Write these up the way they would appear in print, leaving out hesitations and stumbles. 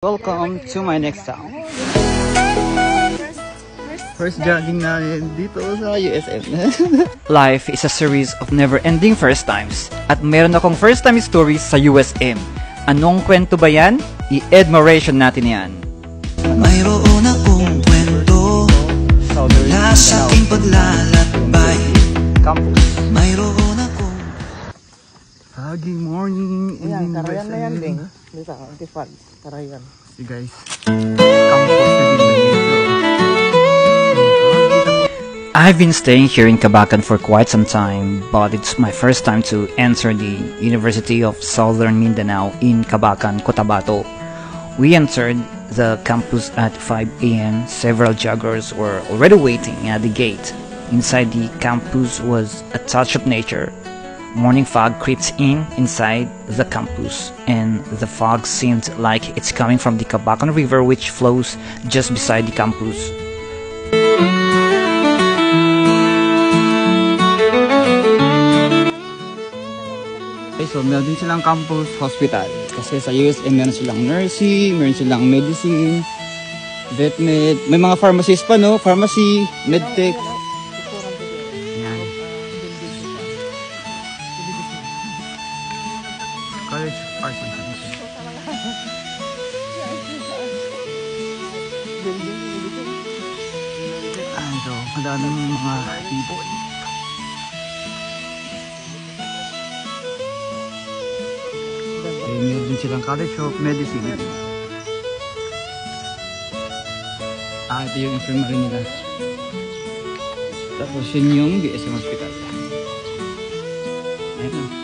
Welcome to my next town. First jogging namin dito sa USM. Life is a series of never-ending first times. At meron akong first time stories sa USM. Anong kwento ba yan? I-admiration natin yan. Mayroon akong kwento mula sa aking paglalakbay. Mayroon akong Good morning. Yan, Karayan na yan, Ding. Dito, Antifal. Karayan. See guys, campus na din dito. I've been staying here in Cabacan for quite some time, but it's my first time to enter the University of Southern Mindanao in Cabacan, Cotabato. We entered the campus at 5 a.m. Several joggers were already waiting at the gate. Inside the campus was a touch of nature. Morning fog creeps in inside the campus, and the fog seemed like it's coming from the Cabacan River, which flows just beside the campus. Okay, so meron din silang campus hospital. Kasi sa USM meron silang nursing, meron silang medicine, vetmed, may mga pharmacies pa, no? Pharmacy, medtech. College of Arts and Sciences. Ito, madaming mga ibon. Meron din silang College of Medicine. Ito yung infirmary nila. Tapos yun yung BSM Hospital. Ayan na.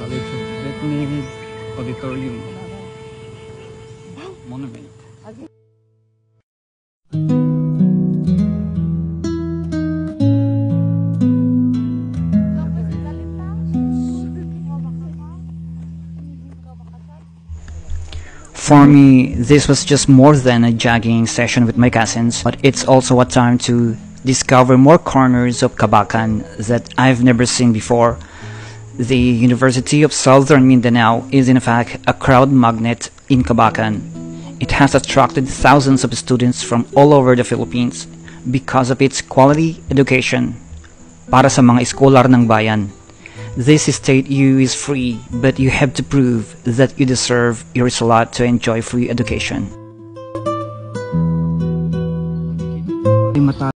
College of Veterinary Auditorium Monument. For me, this was just more than a jogging session with my cousins, but it's also a time to discover more corners of Cabacan that I've never seen before. The University of Southern Mindanao is in fact a crowd magnet in Cabacan. It has attracted thousands of students from all over the Philippines because of its quality education. Para sa mga eskolar ng bayan, this state U is free, but you have to prove that you deserve your slot to enjoy free education.